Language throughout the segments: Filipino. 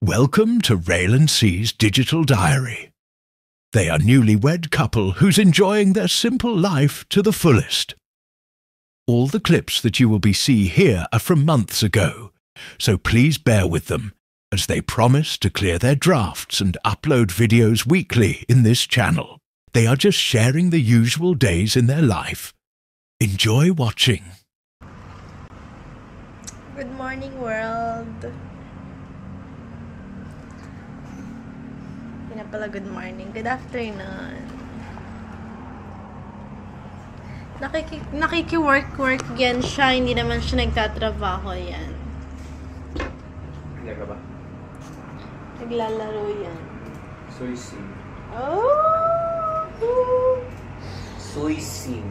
Welcome to Rail and C's digital diary. They are newlywed couple who's enjoying their simple life to the fullest. All the clips that you will be see here are from months ago, so please bear with them, as they promise to clear their drafts and upload videos weekly in this channel. They are just sharing the usual days in their life. Enjoy watching. Good morning, world. Hindi na pala good morning. Good afternoon. Nakiki-work yan siya. Hindi naman siya nagtatrabaho yan. Hindi ka ba? Naglalaro yan. Soy Sing. Oh! Soy Sing.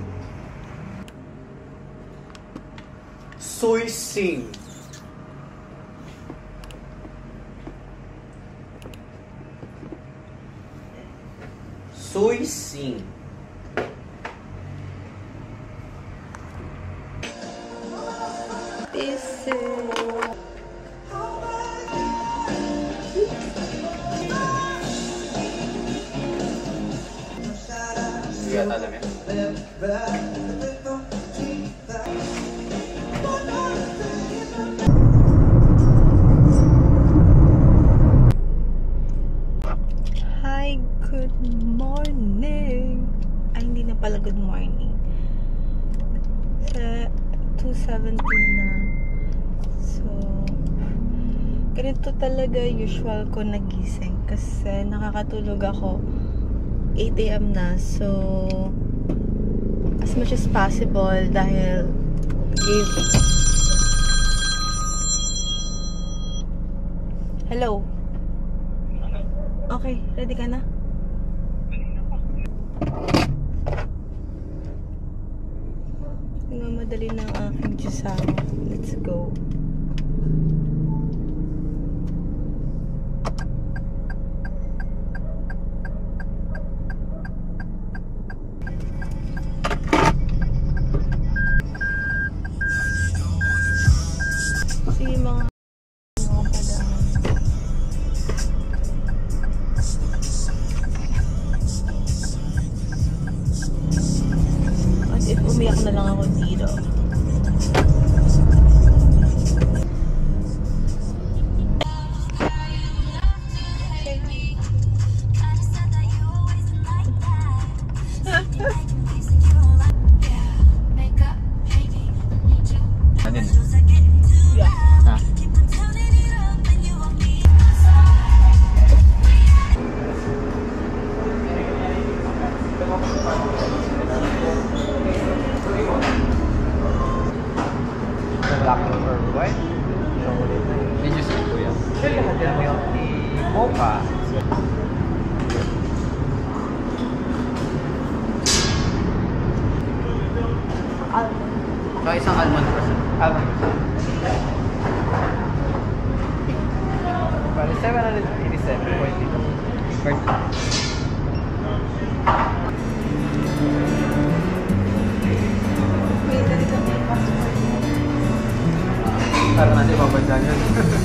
Soy Sing. Soy Sing. This is... Hindi ka alam yan. Hi, good morning. Ay, hindi na pala good morning. Sa 2:17 na. So, ganito talaga usual ko nagising kasi nakakatulog ako 8 AM na. So, as much as possible dahil Hello? Okay, ready ka na? Nagmamadali na ang aking Diyusawa. Let's go. Sige mga umiyak na lang ako dito. Ano yun? Yeah. Ha? Black or white? Medyo sweet po yan. Lahat yung milk tea, mocha. So, isang almond percent. Almond percent. Bali, 787.2. Per Para nanti babadyan yun. Excuse me.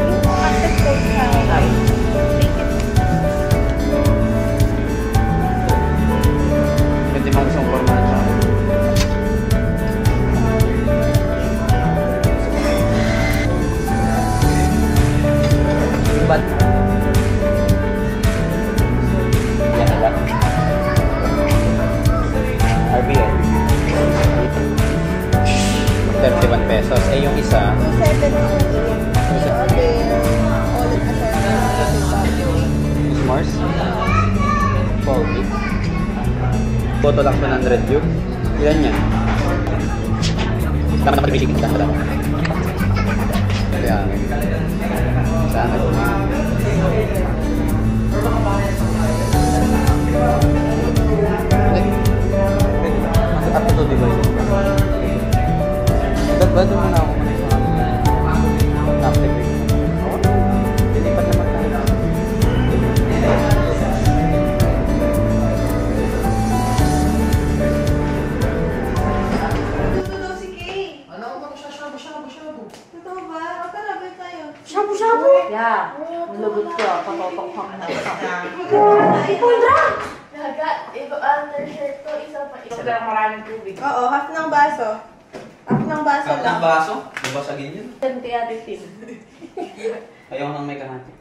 Yung access code sa Pwede mo isang forma na siya. But yan na lang. RBL 31 pesos. Eh yung isa 2.7 Mars 40. Boto lang 100 yun. Ilan yan? Tama na pag-ibig ka. Kaya sana At ito, di ba? Bado mo na ako muna sa after break. Oo na. Lilipat naman tayo. Gusto daw si Kay. Ano ko ba? Shabu. Totoo ba? O tara, bet tayo. Shabu-shabu? Yeah. Nalagot ko. Patotok na. Ipundra! Undershirt to, isa pa. Isa lang maraming tubig. Oo, half ng baso. Half ng baso Kapag lang. ng baso, babasagin yun. Kaya Tim. Ayaw nang may kahati.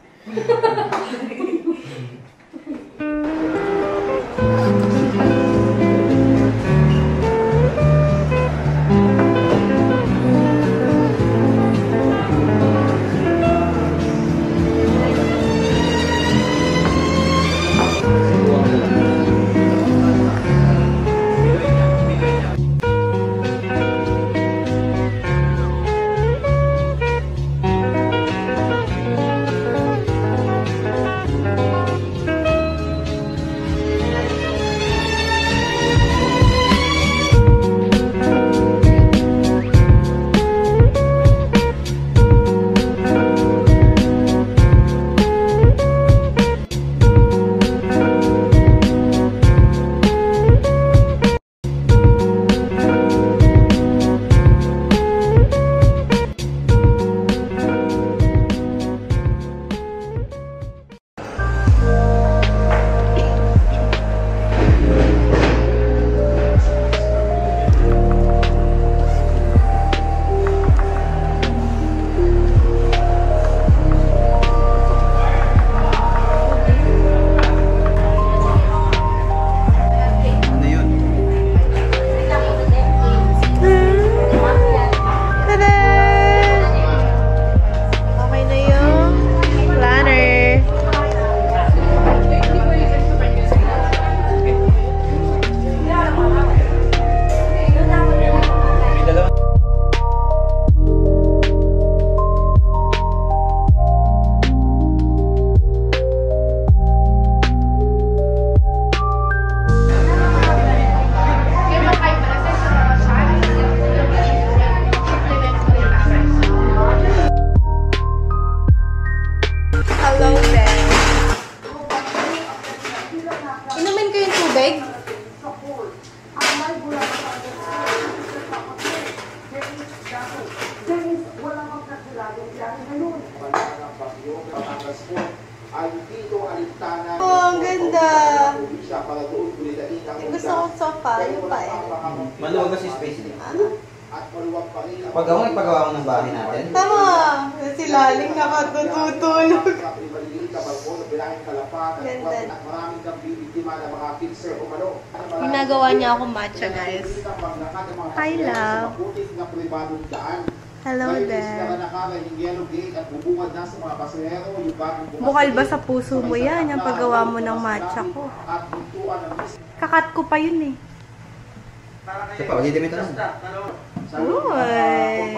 Oh, ang ganda. Gusto kong sofa. Yung pa eh. Maluwag kasi space niya. Paggawa mo ng bahay natin. Tama. Si Laling nakatutulog. Ganda. Ginagawa niya ako matcha, guys. Hi, love. Hello there. Bukal ba sa puso mo yan, yung paggawa mo ng matcha ko? Kakat ko pa yun eh. Ito pa, hindi dito lang. Uy!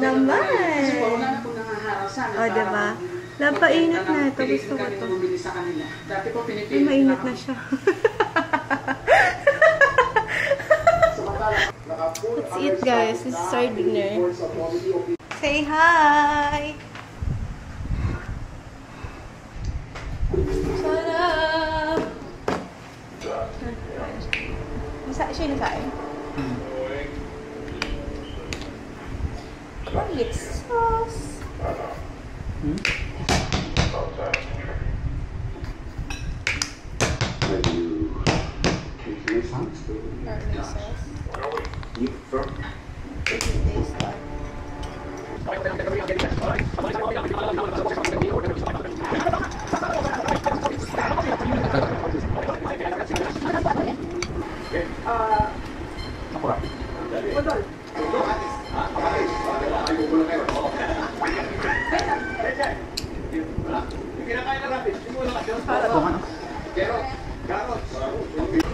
Naman! O, diba? Lampainit na ito. Gusto ko ito. Ay, mainit na siya. Let's eat, guys. This is our dinner. Say hi! Sarap! Siya yung nakain? Garlic sauce. Garlic sauce.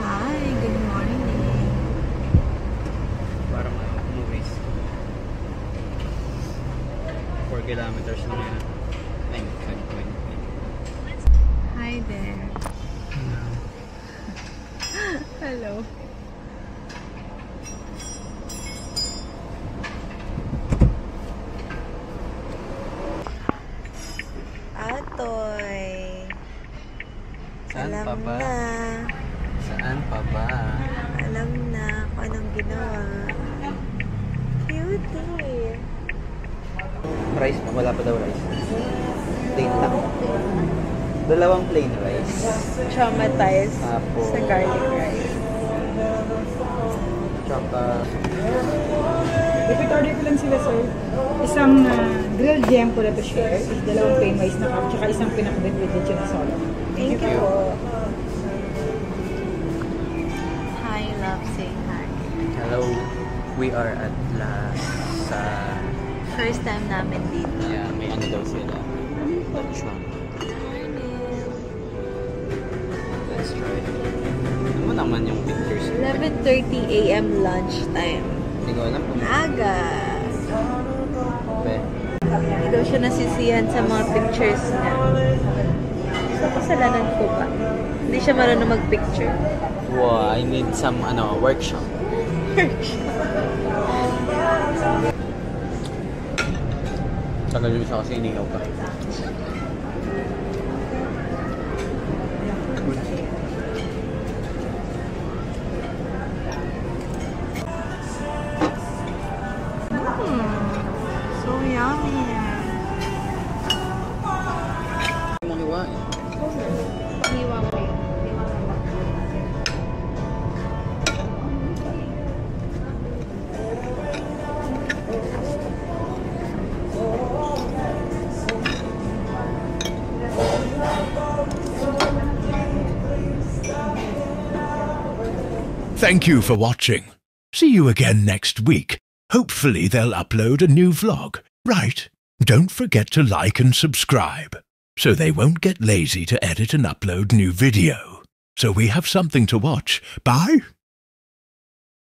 Hi, good morning. Parang movies. 4 kilometers na yun. Hi there. Hello. Birthday. Rice pa, wala pa daw rice. Plain lang. Dalawang plain rice. Traumatized Tapos, sa garlic rice. tsaka, Repeat order ko lang sila, sir. Isang grilled yam po na to share, dalawang plain rice na cup, tsaka isang pinakbit with lechon na solo. Thank you po. Hi, love. Say hi. hello, we are at last sa, First time namin dito. yeah, may ano daw sila. Luncheon. Let's try. Ano mo naman yung pictures? 11:30 a.m. lunchtime. Hindi ko alam kung Aga. be. Hindi daw siya nasisiyan sa mga pictures niya. So, kasalanan ko ba? Hindi siya marunong mag-picture. Wow, I need some workshop. Tagal yung isa kasi inihaw pa. So yummy. Mong hiwain. Hiwa mo yun. Thank you for watching. See you again next week. Hopefully they'll upload a new vlog. Right, don't forget to like and subscribe, so they won't get lazy to edit and upload new video. So we have something to watch. Bye!